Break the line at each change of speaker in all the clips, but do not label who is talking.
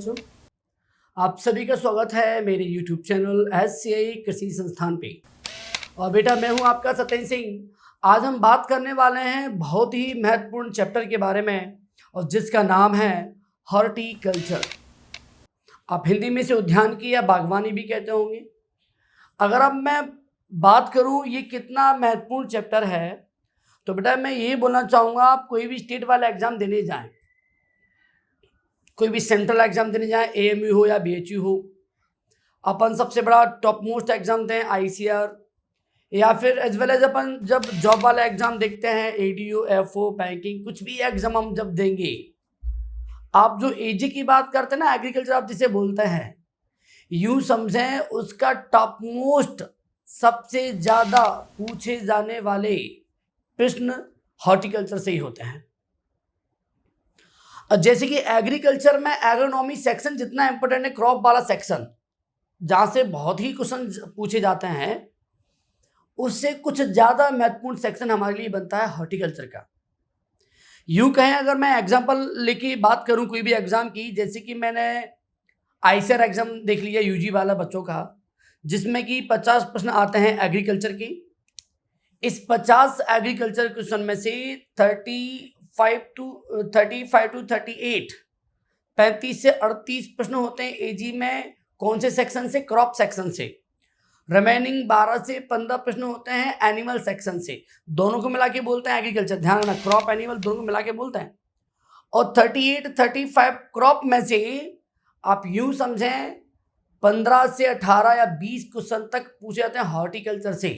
बच्चों, आप सभी का स्वागत है मेरे YouTube चैनल SCI कृषि संस्थान पे। और बेटा मैं हूं आपका सत्येंद्र सिंह। आज हम बात करने वाले हैं बहुत ही महत्वपूर्ण चैप्टर के बारे में और जिसका नाम है हॉर्टिकल्चर। आप हिंदी में इसे उद्यान की या बागवानी भी कहते होंगे। अगर अब मैं बात करूं ये कितना महत्वपूर्ण चैप्टर है तो बेटा मैं ये बोलना चाहूँगा, आप कोई भी स्टेट वाला एग्जाम देने जाएं, कोई भी सेंट्रल एग्जाम देने जाएं, AMU हो या BHU हो, अपन सबसे बड़ा टॉप मोस्ट एग्जाम दें ICR, या फिर एज वेल एज अपन जब जॉब वाला एग्जाम देखते हैं ADO, FO, बैंकिंग, कुछ भी एग्जाम हम जब देंगे, आप जो AG की बात करते हैं ना, एग्रीकल्चर आप जिसे बोलते हैं, यूं समझें उसका टॉप मोस्ट सबसे ज्यादा पूछे जाने वाले प्रश्न हॉर्टिकल्चर से ही होते हैं। जैसे कि एग्रीकल्चर में एग्रोनॉमी सेक्शन जितना इंपॉर्टेंट है, क्रॉप वाला सेक्शन जहां से बहुत ही क्वेश्चन पूछे जाते हैं, उससे कुछ ज्यादा महत्वपूर्ण सेक्शन हमारे लिए बनता है हॉर्टिकल्चर का। यूं कहें, अगर मैं एग्जांपल लेके बात करूं कोई भी एग्जाम की, जैसे कि मैंने ICAR एग्जाम देख लिया UG वाला बच्चों का, जिसमें कि 50 प्रश्न आते हैं एग्रीकल्चर के। इस 50 एग्रीकल्चर क्वेश्चन में से 35 टू 38 35 से 38 प्रश्न होते हैं AG में। कौन से सेक्शन से? क्रॉप सेक्शन से। रिमेनिंग 12 से 15 प्रश्न होते हैं एनिमल सेक्शन से। दोनों को मिला के बोलते हैं एग्रीकल्चर, ध्यान रखना, क्रॉप एनिमल दोनों को मिला के बोलते हैं। और 38-35 क्रॉप में से आप यूं समझें 15 से 18 या 20 क्वेश्चन तक पूछे जाते हैं हॉर्टिकल्चर से।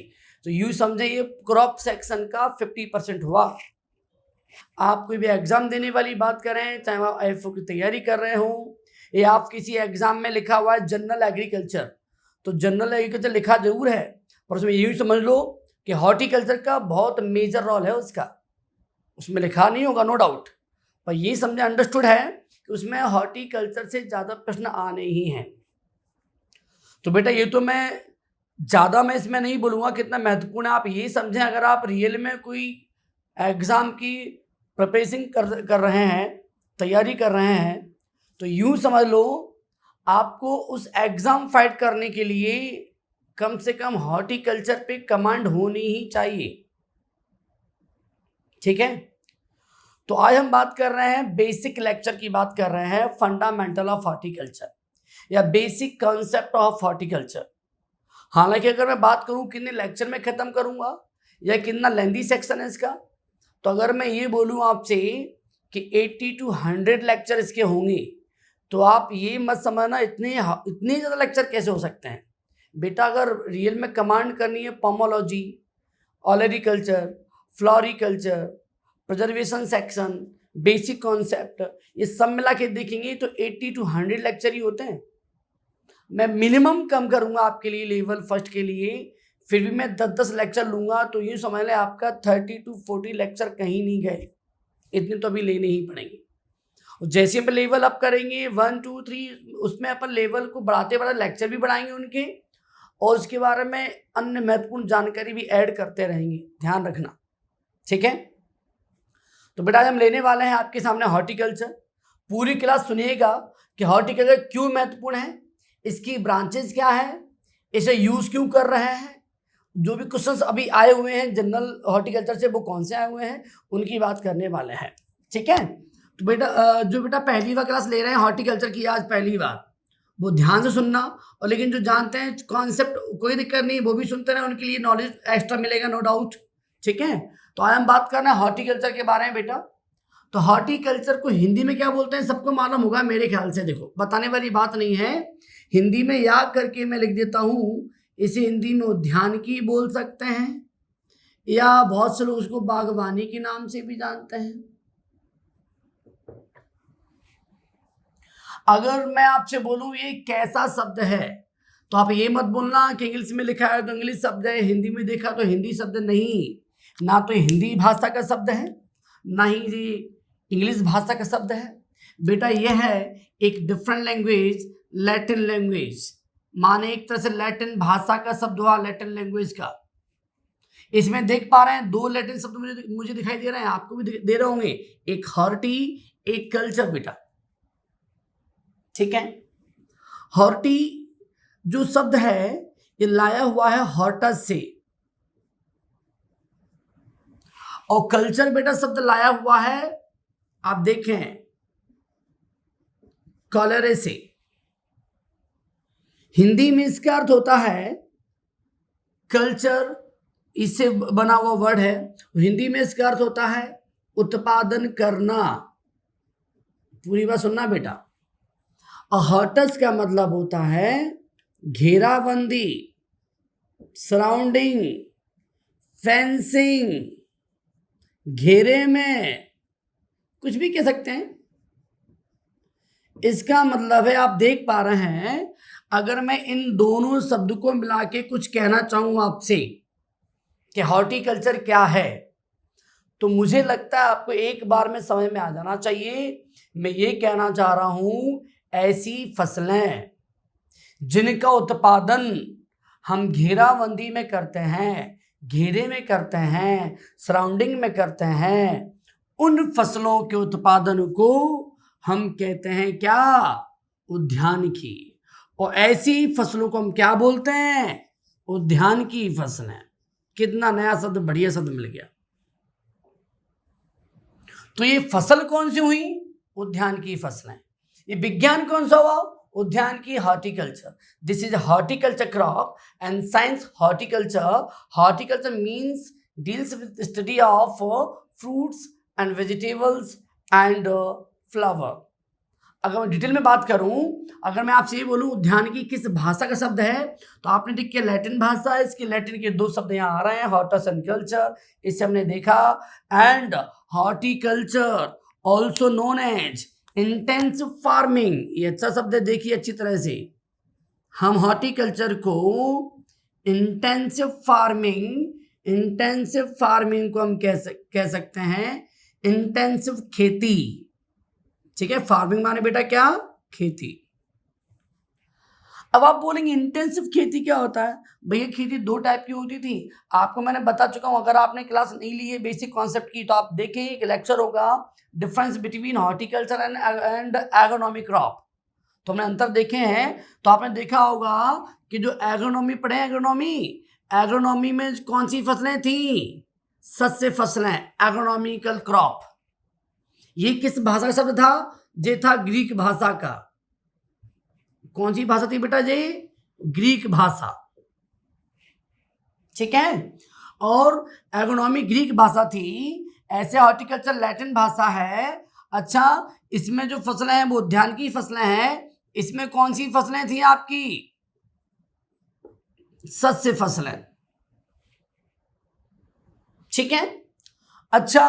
तो यूं समझें ये क्रॉप सेक्शन का 50% हुआ। आप कोई भी एग्जाम देने वाली बात करें, चाहे आप IFO की तैयारी कर रहे हो या आप किसी एग्जाम में लिखा हुआ है जनरल एग्रीकल्चर, तो जनरल एग्रीकल्चर लिखा जरूर है, पर उसमें यही समझ लो कि हॉर्टिकल्चर का बहुत मेजर रोल है उसका। उसमें लिखा नहीं होगा नो डाउट, पर ये समझे अंडरस्टूड है कि उसमें हॉर्टिकल्चर से ज़्यादा प्रश्न आने ही हैं। तो बेटा ये तो मैं इसमें नहीं बोलूँगा कितना महत्वपूर्ण है। आप ये समझें, अगर आप रियल में कोई एग्ज़ाम की प्रिपरेशन कर रहे हैं, तैयारी कर रहे हैं, तो यूं समझ लो आपको उस एग्ज़ाम फाइट करने के लिए कम से कम हॉर्टिकल्चर पे कमांड होनी ही चाहिए। ठीक है, तो आज हम बात कर रहे हैं बेसिक लेक्चर की बात कर रहे हैं, फंडामेंटल ऑफ हॉर्टिकल्चर या बेसिक कॉन्सेप्ट ऑफ हॉर्टिकल्चर। हालांकि अगर मैं बात करूं कितने लेक्चर में खत्म करूंगा या कितना लेंथी सेक्शन है इसका, तो अगर मैं ये बोलूं आपसे कि 80 to 100 लेक्चर इसके होंगे, तो आप ये मत समझना इतने ज़्यादा लेक्चर कैसे हो सकते हैं। बेटा अगर रियल में कमांड करनी है pomology, olericulture, floriculture, preservation section, basic concept, ये सब मिला के देखेंगे तो 80 to 100 लेक्चर ही होते हैं। मैं मिनिमम कम करूंगा आपके लिए लेवल फर्स्ट के लिए, फिर भी मैं 10-10 लेक्चर लूंगा, तो यूँ समझ लें आपका 30 to 40 लेक्चर कहीं नहीं गए, इतने तो अभी लेने ही पड़ेंगे। और जैसे हम लेवल अप करेंगे 1, 2, 3, उसमें अपन लेवल को बढ़ाते बढ़ाते लेक्चर भी बढ़ाएंगे उनके, और उसके बारे में अन्य महत्वपूर्ण जानकारी भी ऐड करते रहेंगे, ध्यान रखना। ठीक है, तो बेटा आज हम लेने वाले हैं आपके सामने हॉर्टिकल्चर। पूरी क्लास सुनिएगा कि हॉर्टिकल्चर क्यों महत्वपूर्ण है, इसकी ब्रांचेस क्या है, इसे यूज क्यों कर रहे हैं, जो भी क्वेश्चंस अभी आए हुए हैं जनरल हॉर्टिकल्चर से वो कौन से आए हुए हैं, उनकी बात करने वाले हैं। ठीक है, तो बेटा जो बेटा पहली बार क्लास ले रहे हैं हॉर्टिकल्चर की आज पहली बार, वो ध्यान से सुनना। और लेकिन जो जानते हैं कॉन्सेप्ट, कोई दिक्कत नहीं, वो भी सुनते रहे, उनके लिए नॉलेज एक्स्ट्रा मिलेगा नो डाउट। ठीक है, तो आज हम बात करना है हॉर्टिकल्चर के बारे में बेटा। तो हॉर्टिकल्चर को हिंदी में क्या बोलते हैं सबको मालूम होगा मेरे ख्याल से। देखो बताने वाली बात नहीं है, हिंदी में याद करके मैं लिख देता हूँ। इसे हिंदी में उद्यानिकी बोल सकते हैं, या बहुत से लोग उसको बागवानी के नाम से भी जानते हैं। अगर मैं आपसे बोलूं ये कैसा शब्द है, तो आप ये मत बोलना कि इंग्लिश में लिखा है तो इंग्लिश शब्द है, हिंदी में देखा तो हिंदी शब्द नहीं। ना तो हिंदी भाषा का शब्द है, ना ही ये इंग्लिश भाषा का शब्द है। बेटा यह है एक डिफरेंट लैंग्वेज, लैटिन लैंग्वेज, माने एक तरह से लैटिन भाषा का शब्द हुआ, लैटिन लैंग्वेज का। इसमें देख पा रहे हैं 2 लैटिन शब्द मुझे दिखाई दे रहे हैं, आपको भी दे रहे होंगे, एक हॉर्टी, एक कल्चर। बेटा ठीक है। हॉर्टी जो शब्द है ये लाया हुआ है हॉर्टस से, और कल्चर बेटा शब्द लाया हुआ है, आप देखें, कॉलरे से। हिंदी में इसका अर्थ होता है कल्चर, इससे बना हुआ वर्ड है। हिंदी में इसका अर्थ होता है उत्पादन करना। पूरी बात सुनना बेटा। हॉर्टस का मतलब होता है घेराबंदी, सराउंडिंग, फेंसिंग, घेरे में, कुछ भी कह सकते हैं। इसका मतलब है, आप देख पा रहे हैं, अगर मैं इन दोनों शब्द को मिला के कुछ कहना चाहूं आपसे कि हॉर्टिकल्चर क्या है, तो मुझे लगता है आपको एक बार में समझ में आ जाना चाहिए। मैं ये कहना चाह रहा हूं, ऐसी फसलें जिनका उत्पादन हम घेराबंदी में करते हैं, घेरे में करते हैं, सराउंडिंग में करते हैं, उन फसलों के उत्पादन को हम कहते हैं क्या? उद्यानिकी। और ऐसी फसलों को हम क्या बोलते हैं? उद्यानिकी फसलें। कितना नया शब्द, बढ़िया शब्द मिल गया। तो ये फसल कौन सी हुई? उद्यानिकी फसलें। ये विज्ञान कौन सा हुआ? उद्यानिकी, horticulture. This is horticulture crop and science horticulture. Horticulture means deals with study of fruits and vegetables and flower. अगर मैं डिटेल में बात करूं, अगर मैं आपसे ये बोलूं उद्यानिकी किस भाषा का शब्द है, तो आपने देख के लैटिन भाषा है। इसके लैटिन के दो शब्द यहाँ आ रहे हैं, हॉर्टस एंड कल्चर, इससे हमने देखा। And horticulture also known as intensive farming, ये अच्छा शब्द है, देखिए अच्छी तरह से। हम हॉर्टिकल्चर को इंटेंसिव फार्मिंग को हम कह सकते हैं इंटेंसिव खेती। ठीक है, फार्मिंग माने बेटा क्या? खेती। अब आप बोलेंगे इंटेंसिव खेती क्या होता है? भैया खेती दो टाइप की होती थी, आपको मैंने बता चुका हूं। अगर आपने क्लास नहीं ली है बेसिक कॉन्सेप्ट की, तो आप देखें, एक लेक्चर होगा difference between horticulture and agronomy crop. तो हमने अंतर देखे हैं। तो आपने देखा होगा कि जो एग्रोनॉमी पढ़े, एग्रोनॉमी में कौन सी फसलें थी? सस्य फसलें, एग्रोनॉमिकल क्रॉप। ये किस भाषा का शब्द था? ये था ग्रीक भाषा का। कौन सी भाषा थी बेटा जी? ग्रीक भाषा। ठीक है, और एग्रोनॉमी ग्रीक भाषा थी, ऐसे हॉर्टिकल्चर लैटिन भाषा है। अच्छा, इसमें जो फसलें हैं वो उद्यानिकी फसलें हैं। इसमें कौन सी फसलें थी आपकी? सस्य फसलें। ठीक है, अच्छा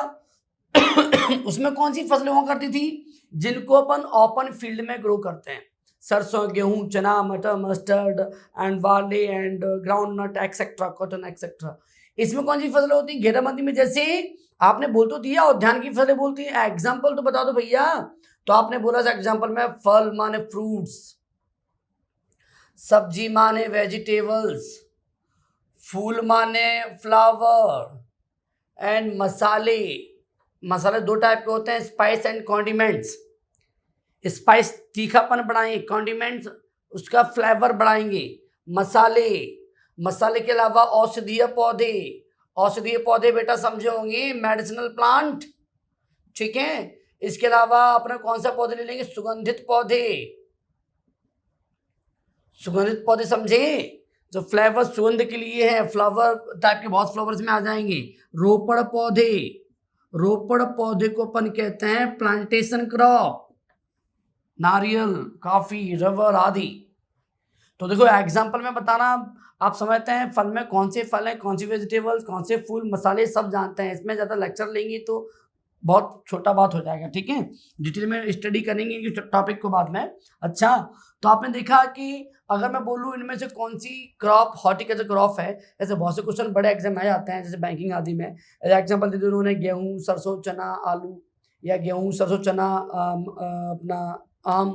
उसमें कौन सी फसलें हुआ करती थी? जिनको अपन ओपन फील्ड में ग्रो करते हैं, सरसों, गेहूं, चना, मटर, mustard and barley and groundnut etcetera, cotton etcetera. इसमें कौन सी फसलें होती हैं? घेराबंदी में। जैसे आपने बोल तो दिया उद्यान की फसलें बोलती हैं, एग्जाम्पल तो बता दो भैया। तो आपने बोला था एग्जाम्पल में, फल माने फ्रूट्स, सब्जी माने वेजिटेबल्स, फूल माने फ्लावर, एंड मसाले दो टाइप के होते हैं, स्पाइस एंड कॉन्डिमेंट्स। स्पाइस तीखापन बढ़ाएंगे, कॉन्डिमेंट्स उसका फ्लेवर बढ़ाएंगे। मसाले के अलावा औषधीय पौधे बेटा समझे होंगे, मेडिसिनल प्लांट। ठीक है, इसके अलावा अपने कौन सा पौधे ले लेंगे? सुगंधित पौधे समझे, जो फ्लेवर सुगंध के लिए है। फ्लावर टाइप के बहुत फ्लावर्स में आ जाएंगे। रोपड़ पौधे को अपन कहते हैं प्लांटेशन क्रॉप, नारियल, कॉफी, रबर आदि। तो देखो एग्जांपल में बताना, आप समझते हैं फल में कौन से फल हैं, कौन सी वेजिटेबल्स, कौन से फूल, मसाले सब जानते हैं। इसमें ज़्यादा लेक्चर लेंगे तो बहुत छोटा बात हो जाएगा। ठीक है, डिटेल में स्टडी करेंगे इस टॉपिक को बाद में। अच्छा, तो आपने देखा कि अगर मैं बोलूँ इनमें से कौन सी क्रॉप हॉर्टिकल्चर क्रॉप है, ऐसे बहुत से क्वेश्चन बड़े एग्जाम में जाते हैं, जैसे बैंकिंग आदि में। एग्जाम्पल दे दिया उन्होंने, गेहूँ, सरसों, चना, आलू, या गेहूँ, सरसों, चना, अपना आम।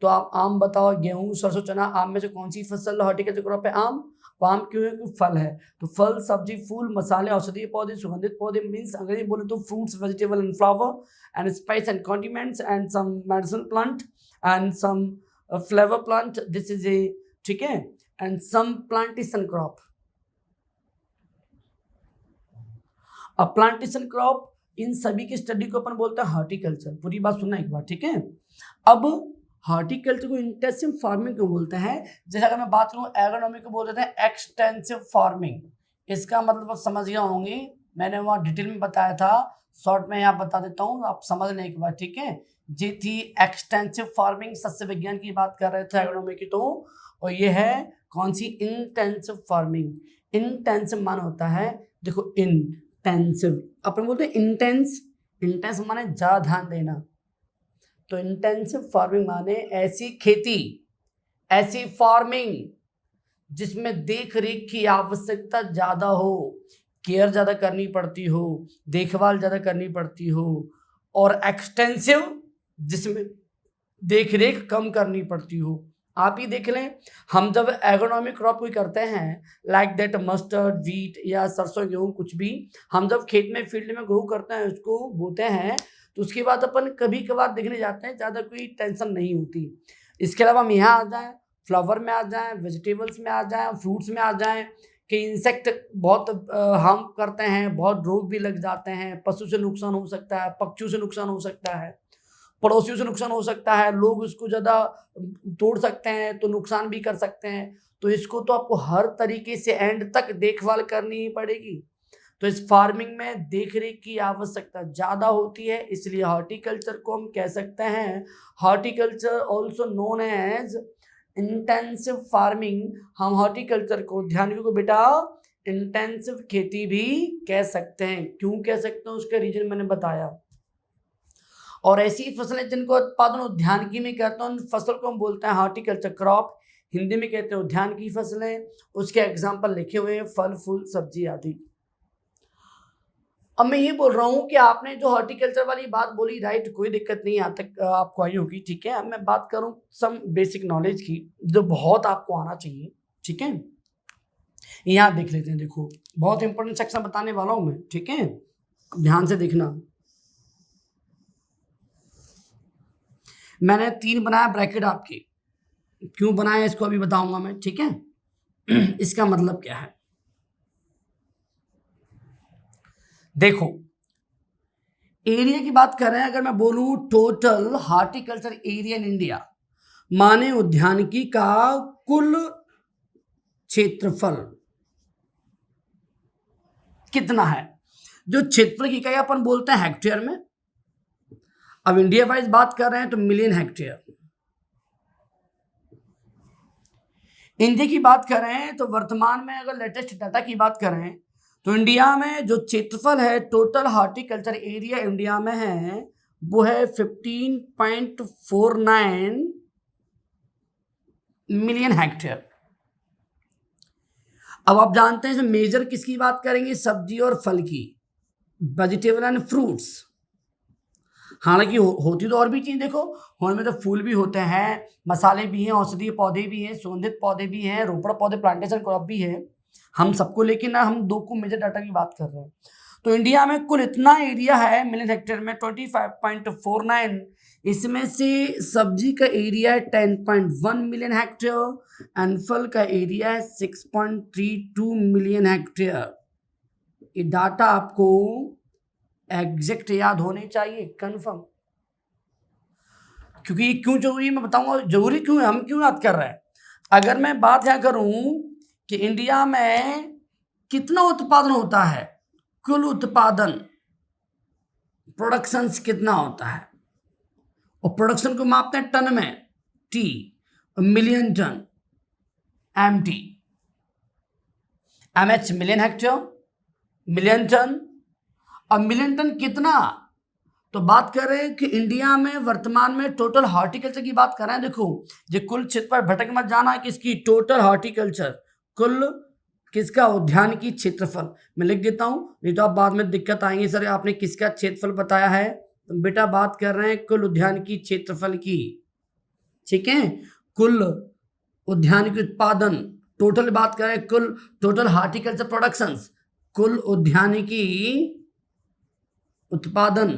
तो आप आम बताओ, गेहूँ, सरसों, चना, आम में से कौन सी फसल हॉर्टिकल्चर क्रॉप है? आम। पाम क्यों है? क्योंकि फल है। तो फल, सब्जी, फूल, मसाले, औषधीय पौधे, सुगंधित पौधे मीन्स अंग्रेजी बोले तो fruits, vegetable and flower and spice and condiments and some medicine plant and some flavour plant, this is a, ठीक है, एंड सम प्लांटेशन क्रॉप। अब प्लांटेशन क्रॉप, इन सभी की स्टडी को अपन बोलते हैं हॉर्टिकल्चर। पूरी बात सुनना एक बार, ठीक है। अब हॉर्टिकल्चर को इंटेंसिव फार्मिंग क्यों बोलते हैं? जैसे अगर मैं बात करूं एग्रोनॉमी को बोल देते हैं एक्सटेंसिव फार्मिंग। इसका मतलब आप समझ गए होंगे, मैंने वहां डिटेल में बताया था, शॉर्ट में यहाँ बता देता हूँ, आप समझ लें एक बार, ठीक है। जी थी एक्सटेंसिव फार्मिंग, सस्य विज्ञान की बात कर रहे थे एग्रोनॉमी की, तो और ये है कौन सी? Intensive farming. इंटेंसिव मान होता है, देखो इंटेंसिव अपन बोलते हैं इंटेंस, इंटेंस माने ज्यादा ध्यान देना, तो इंटेंसिव फार्मिंग माने ऐसी खेती, ऐसी फार्मिंग जिसमें देख रेख की आवश्यकता ज्यादा हो, केयर ज्यादा करनी पड़ती हो, देखभाल ज्यादा करनी पड़ती हो, और एक्सटेंसिव जिसमें देख रेख कम करनी पड़ती हो। आप ही देख लें, हम जब एग्रोनॉमिक क्रॉप कोई करते हैं लाइक दैट मस्टर्ड, वीट या सरसों, गेहूँ, कुछ भी हम जब खेत में फील्ड में ग्रो करते हैं, उसको बोते हैं, तो उसके बाद अपन कभी कभार देखने जाते हैं, ज़्यादा कोई टेंशन नहीं होती। इसके अलावा हम यहाँ आ जाएँ, फ्लावर में आ जाएँ, वेजिटेबल्स में आ जाएँ, फ्रूट्स में आ जाएँ कि इंसेक्ट बहुत हार्म करते हैं, बहुत रोग भी लग जाते हैं, पशु से नुकसान हो सकता है, पक्षियों से नुकसान हो सकता है, पड़ोसियों से नुकसान हो सकता है, लोग उसको ज़्यादा तोड़ सकते हैं तो नुकसान भी कर सकते हैं। तो इसको तो आपको हर तरीके से एंड तक देखभाल करनी ही पड़ेगी। तो इस फार्मिंग में देख रेख की आवश्यकता ज़्यादा होती है, इसलिए हॉर्टिकल्चर को हम कह सकते हैं, horticulture also known as intensive farming. हम हॉर्टिकल्चर को, ध्यान रखो बेटा, इंटेंसिव खेती भी कह सकते हैं। क्यों कह सकते हैं उसका रीजन मैंने बताया। और ऐसी फसलें जिनको उत्पादन उद्यानिकी में कहते हैं, उन फसल को हम बोलते हैं हॉर्टिकल्चर क्रॉप, हिंदी में कहते हैं उद्यान की फसलें। उसके एग्जाम्पल लिखे हुए हैं, फल, फूल, सब्जी आदि। अब मैं ये बोल रहा हूँ कि आपने जो हॉर्टिकल्चर वाली बात बोली, राइट, कोई दिक्कत नहीं यहाँ तक आपको आई होगी, ठीक है। अब मैं बात करूँ सम बेसिक नॉलेज की, जो बहुत आपको आना चाहिए, ठीक है। यहाँ देख लेते हैं, देखो बहुत इंपॉर्टेंट सेक्शन बताने वाला हूँ मैं, ठीक है, ध्यान से देखना। मैंने 3 बनाया ब्रैकेट आपकी, क्यों बनाया इसको अभी बताऊंगा मैं, ठीक है। इसका मतलब क्या है, देखो एरिया की बात कर रहे हैं। अगर मैं बोलूं total horticulture area in India, माने उद्यानिकी का कुल क्षेत्रफल कितना है, जो क्षेत्रफल की इकाई अपन बोलते हैं हेक्टेयर में। अब इंडिया वाइज बात कर रहे हैं तो मिलियन हेक्टेयर। इंडिया की बात कर रहे हैं तो वर्तमान में अगर लेटेस्ट डाटा की बात करें तो इंडिया में जो क्षेत्रफल है, टोटल हॉर्टिकल्चर एरिया इंडिया में है, वो है 15.49 मिलियन हेक्टेयर। अब आप जानते हैं मेजर किसकी बात करेंगे, सब्जी और फल की, वेजिटेबल एंड फ्रूट्स। हालांकि होती तो और भी चीज, देखो होने में तो फूल भी होते हैं, मसाले भी हैं, औषधीय पौधे भी हैं, सुगंधित पौधे भी हैं, रोपड़ पौधे, प्लांटेशन क्रॉप भी है, हम सबको, लेकिन हम 2 को मेजर डाटा की बात कर रहे हैं। तो इंडिया में कुल इतना एरिया है मिलियन हेक्टेयर में 25.49, इसमें से सब्जी का एरिया है 10.1 मिलियन हेक्टेयर एंड फल का एरिया है 6.32 मिलियन हेक्टेयर। ये डाटा आपको एग्जैक्ट याद होने चाहिए, कंफर्म। क्योंकि ये क्यों जरूरी है मैं बताऊंगा, जरूरी क्यों है, हम क्यों याद कर रहे हैं। अगर मैं बात यहाँ करूं कि इंडिया में कितना उत्पादन होता है, कुल उत्पादन, प्रोडक्शन कितना होता है, और प्रोडक्शन को मापते हैं टन में, T, million ton, M T, M H million hectare, million ton. अब मिलियन टन कितना, तो बात कर रहे हैं कि इंडिया में वर्तमान में टोटल हॉर्टिकल्चर की बात कर रहे हैं। देखो ये कुल क्षेत्र पर भटक मत जाना, किसकी, टोटल हॉर्टिकल्चर, कुल किसका, उद्यान की क्षेत्रफल। मैं लिख देता हूं, नहीं तो आप बाद में दिक्कत आएंगे, सर आपने किसका क्षेत्रफल बताया है, तो बेटा बात कर रहे हैं कुल उद्यान की क्षेत्रफल की, ठीक है। कुल उद्यान की उत्पादन टोटल बात करें कुल टोटल हार्टिकल्चर प्रोडक्शंस, कुल उद्यानिकी उत्पादन,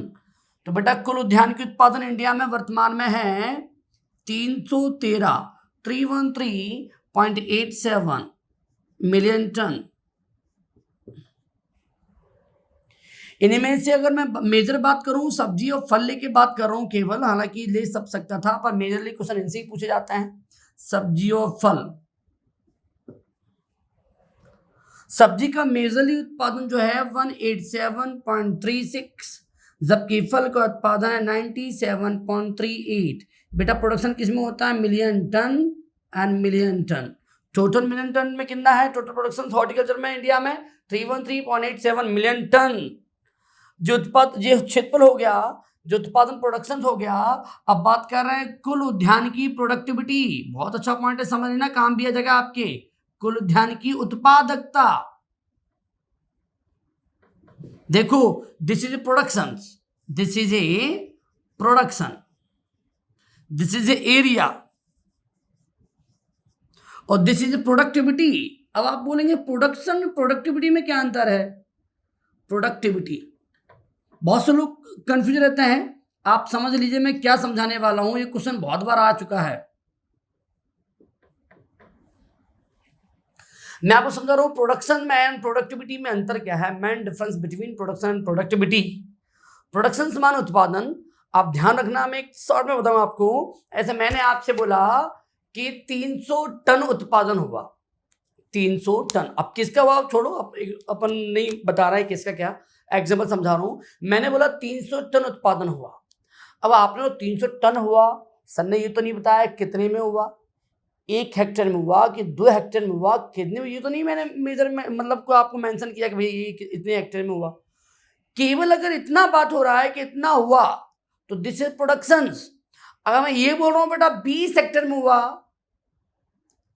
तो बेटा कुल उद्यानिकी उत्पादन इंडिया में वर्तमान में है 313.87 मिलियन टन। इनमें से अगर मैं मेजर बात करूं, सब्जी और फल लेके बात कर रहा हूं केवल, हालांकि ले सब सकता था पर मेजरली क्वेश्चन इनसे ही पूछे जाते हैं। सब्जी और फल, सब्जी का मेजरली उत्पादन जो है 187.36, जबकि फल का उत्पादन है 97.38। बेटा प्रोडक्शन किस में होता है? Million ton and million ton. Total million ton में कितना है टोटल प्रोडक्शन हॉर्टिकल्चर में इंडिया में? 313.87 मिलियन टन। जो क्षेत्रफल हो गया, जो उत्पादन प्रोडक्शन हो गया। अब बात कर रहे हैं कुल उद्यान की प्रोडक्टिविटी। बहुत अच्छा पॉइंट है, समझ लेना, काम भी आ जाएगा आपके। कुल उद्यान की उत्पादकता, देखो this is A production, this is A production, this is A area और दिस इज ए प्रोडक्टिविटी। अब आप बोलेंगे प्रोडक्शन प्रोडक्टिविटी में क्या अंतर है? प्रोडक्टिविटी, बहुत से लोग कंफ्यूज रहते हैं। आप समझ लीजिए मैं क्या समझाने वाला हूं, ये क्वेश्चन बहुत बार आ चुका है। मैं आपको समझा रहा हूं प्रोडक्शन में एंड प्रोडक्टिविटी में अंतर क्या है। Main difference between production and productivity. Production समान उत्पादन, आप ध्यान रखना, मैं एक शॉर्ट में बताऊं आपको। ऐसे मैंने आपसे बोला कि 300 टन उत्पादन हुआ, 300 टन। अब किसका हुआ छोड़ो, अपन नहीं बता रहा है किसका, क्या एग्जाम्पल समझा रहा हूं। मैंने बोला 300 टन उत्पादन हुआ। अब आपने 300 टन हुआ, सर ने ये तो नहीं बताया कितने में हुआ, 1 हेक्टेयर में हुआ कि 2 हेक्टेयर में हुआ, कितने में, ये तो नहीं मैंने मेजर में मतलब को आपको मेंशन किया कि भाई ये इतने हेक्टेयर में हुआ। केवल अगर इतना बात हो रहा है कि इतना हुआ तो दिस इज प्रोडक्शन। अगर मैं ये बोल रहा हूं बेटा 20 हेक्टेयर में हुआ,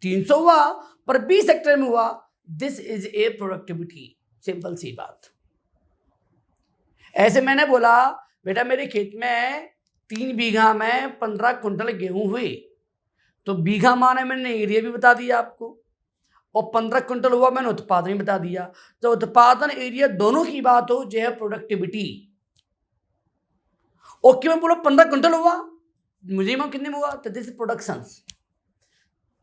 300 हुआ पर 20 हेक्टेयर में हुआ, this is a productivity. Simple सी बात। ऐसे मैंने बोला बेटा मेरे खेत में 3 बीघा में 15 कुंटल गेहूं हुए, तो बीघा माने मैंने एरिया भी बता दिया आपको, और 15 कुंटल हुआ मैंने उत्पादन भी बता दिया। तो उत्पादन एरिया दोनों की बात हो, जो है प्रोडक्टिविटी। ओके, मैं बोलो 15 कुंटल हुआ, मुझे कितने में हुआ, तो दिस प्रोडक्शन।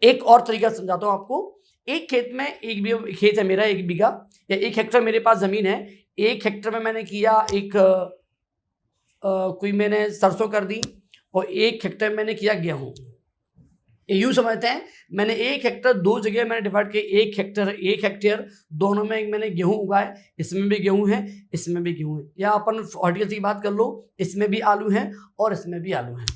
एक और तरीका समझाता हूं आपको। एक खेत में, एक खेत है मेरा 1 बीघा या 1 हेक्टेयर मेरे पास जमीन है। 1 हेक्टेयर में मैंने किया कोई मैंने सरसों कर दी, और 1 हेक्टेयर में मैंने किया गेहूं। यूं समझते हैं, मैंने 1 हेक्टेयर 2 जगह मैंने डिवाइड किया। 1 हेक्टेयर दोनों में मैंने गेहूं उगाए, इसमें भी गेहूं है, इसमें भी गेहूं है। या अपन हॉर्टिकल्चर की बात कर लो, इसमें भी आलू है और इसमें भी आलू है।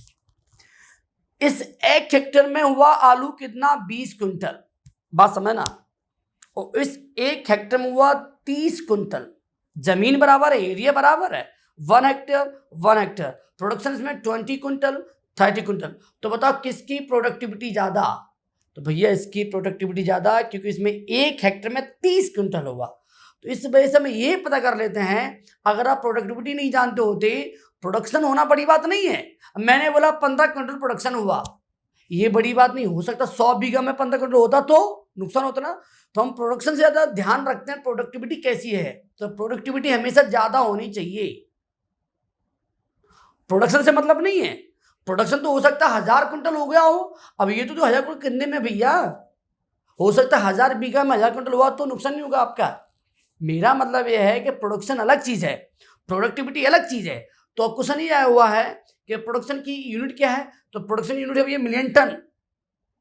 इस 1 हेक्टेयर में हुआ आलू कितना? 20 कुंटल। बात समझना। और इस 1 हेक्टेयर में हुआ 30 कुंटल। जमीन बराबर है, एरिया बराबर है, 1 हेक्टेयर। प्रोडक्शन इसमें 20 कुंटल 30 कुंटल। तो बताओ किसकी प्रोडक्टिविटी ज्यादा? तो भैया इसकी प्रोडक्टिविटी ज्यादा, क्योंकि इसमें 1 हेक्टेयर में 30 कुंटल हुआ। तो इस वजह से हम ये पता कर लेते हैं, अगर आप प्रोडक्टिविटी नहीं जानते होते, प्रोडक्शन होना बड़ी बात नहीं है। मैंने बोला 15 क्विंटल प्रोडक्शन हुआ, ये बड़ी बात नहीं हो सकता। 100 बीघा में 15 क्विंटल होता तो नुकसान होता ना। तो हम प्रोडक्शन से ज्यादा ध्यान रखते हैं प्रोडक्टिविटी कैसी है। तो प्रोडक्टिविटी हमेशा ज्यादा होनी चाहिए। प्रोडक्शन से मतलब नहीं है, प्रोडक्शन तो हो सकता है 1000 क्विंटल हो गया हो। अब ये तो 1000 क्विंटल कितने में भैया, हो सकता है 1000 बीघा में 1000 क्विंटल हुआ तो नुकसान नहीं होगा आपका। मेरा मतलब यह है कि प्रोडक्शन अलग चीज है, प्रोडक्टिविटी अलग चीज है। तो क्वेश्चन ये आया हुआ है कि प्रोडक्शन की यूनिट क्या है, तो प्रोडक्शन यूनिट है भैया मिलियन टन,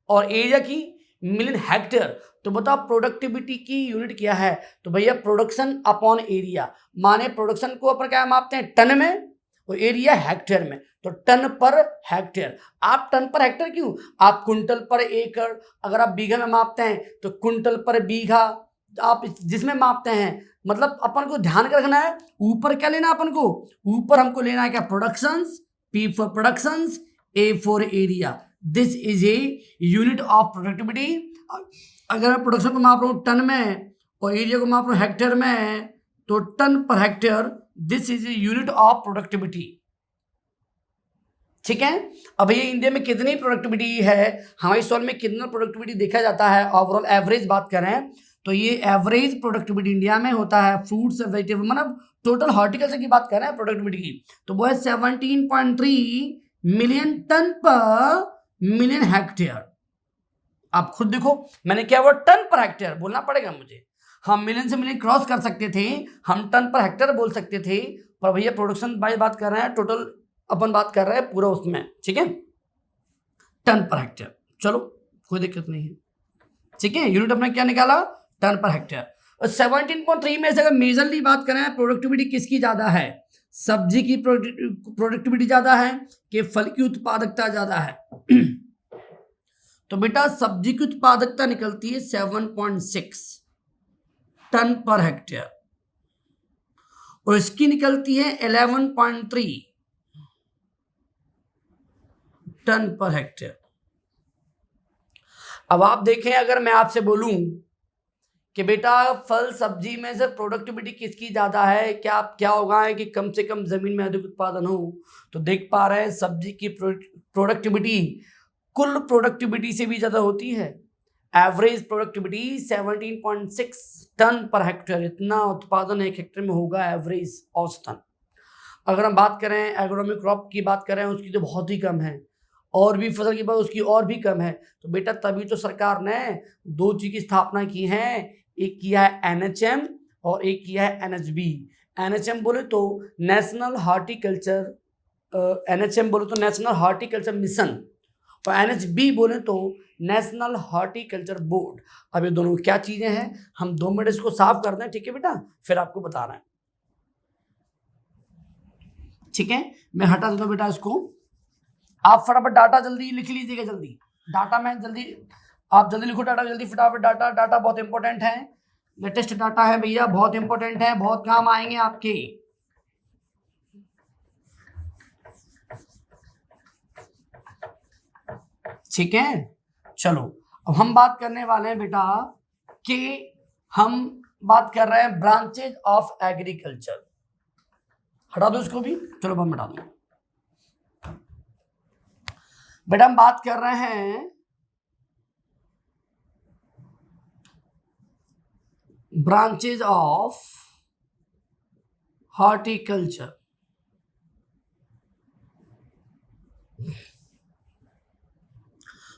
और एरिया की मिलियन हेक्टेयर। तो बताओ प्रोडक्टिविटी की यूनिट क्या है, तो भैया प्रोडक्शन अपॉन एरिया। माने प्रोडक्शन को अपन क्या मापते हैं? टन में, और एरिया हेक्टेयर में। तो टन पर हेक्टेयर। आप टन पर हेक्टेयर क्यों, आप कुंटल पर एकड़, अगर आप बीघा में मापते हैं तो कुंटल पर बीघा आप जिसमें मापते हैं। मतलब अपन को ध्यान रखना है, ऊपर क्या लेना अपन को, ऊपर हमको लेना है क्या? Productions, P for productions, A for area. This is a unit of productivity. अगर मैं प्रोडक्शन को माप रहा हूँ टन में और एरिया को माप रहा हूँ हेक्टेयर में, तो ton per hectare, this is a unit of productivity. ठीक है। अब ये इंडिया में कितनी प्रोडक्टिविटी है, हमारे सॉइल में कितना प्रोडक्टिविटी देखा जाता है, ओवरऑल एवरेज बात करें तो ये एवरेज प्रोडक्टिविटी इंडिया में होता है फ्रूट्स वेजिटेबल, मतलब टोटल हॉर्टिकल्चर की बात कर रहे हैं प्रोडक्टिविटी की, तो वो है 17.3 मिलियन टन पर मिलियन हेक्टेयर। आप खुद देखो, मैंने क्या वो टन पर हेक्टेयर बोलना पड़ेगा मुझे, हम मिलियन से मिलियन क्रॉस कर सकते थे, हम टन पर हेक्टेयर बोल सकते थे, पर भैया प्रोडक्शन बाय बात कर रहे हैं, टोटल अपन बात कर रहे हैं पूरा उसमें, ठीक है, टन पर हेक्टेयर। चलो कोई दिक्कत नहीं है, ठीक है, यूनिट अपने क्या निकाला, टन पर हेक्टेयर। और 17.3 में से अगर मेजरली बात करें प्रोडक्टिविटी किसकी ज्यादा है, सब्जी की प्रोडक्टिविटी ज्यादा है कि फल की उत्पादकता ज्यादा है? तो बेटा सब्जी की उत्पादकता निकलती है 7.6 टन पर हेक्टेयर और इसकी निकलती है 11.3 टन पर हेक्टेयर। अब आप देखें, अगर मैं आपसे बोलूं कि बेटा फल सब्जी में से प्रोडक्टिविटी किसकी ज्यादा है, क्या आप क्या उगाएं कि कम से कम जमीन में अधिक उत्पादन हो, तो देख पा रहे हैं सब्जी की प्रोडक्टिविटी कुल प्रोडक्टिविटी से भी ज्यादा होती है। Average productivity 17.6 ton per hectare, इतना उत्पादन एक हेक्टेयर में होगा एवरेज औसतन। अगर हम बात करें एग्रोनॉमिक क्रॉप की बात करें उसकी तो बहुत ही कम है, और भी फसल की बात उसकी और भी कम है। तो बेटा तभी तो सरकार ने दो चीज की स्थापना की है, एक किया है एनएचएम और एक किया है एनएचबी। एनएचएम बोले तो नेशनल हॉर्टिकल्चर, एनएचएम बोले तो नेशनल हॉर्टिकल्चर मिशन, और एनएचबी बोले तो नेशनल हॉर्टिकल्चर बोर्ड। अब ये दोनों क्या चीजें हैं, हम 2 मिनट इसको साफ कर दें, ठीक है बेटा, फिर आपको बता रहे हैं, ठीक है। मैं हटा देता हूं बेटा इसको, आप फटाफट डाटा जल्दी लिख लीजिएगा, जल्दी डाटा में जल्दी, आप जल्दी लिखो डाटा, जल्दी फटाफट डाटा, डाटा बहुत इंपॉर्टेंट है, लेटेस्ट डाटा है भैया, बहुत इंपॉर्टेंट है, बहुत काम आएंगे आपके, ठीक है। चलो अब हम बात करने वाले हैं बेटा कि हम बात कर रहे हैं ब्रांचेज ऑफ एग्रीकल्चर, हटा दो इसको भी, चलो हम हटा दो बेटा। हम बात कर रहे हैं ब्रांचेज ऑफ हॉर्टिकल्चर।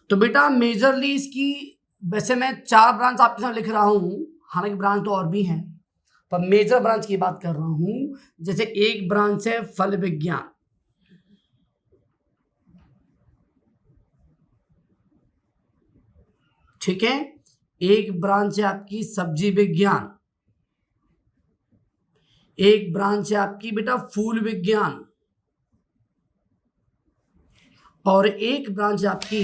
तो बेटा मेजरली इसकी, वैसे मैं 4 ब्रांच आपके साथ लिख रहा हूं, हालांकि ब्रांच तो और भी हैं, पर मेजर ब्रांच की बात कर रहा हूं। जैसे एक ब्रांच है फल विज्ञान, ठीक है, एक ब्रांच है आपकी सब्जी विज्ञान, एक ब्रांच है आपकी बेटा फूल विज्ञान, और एक ब्रांच है आपकी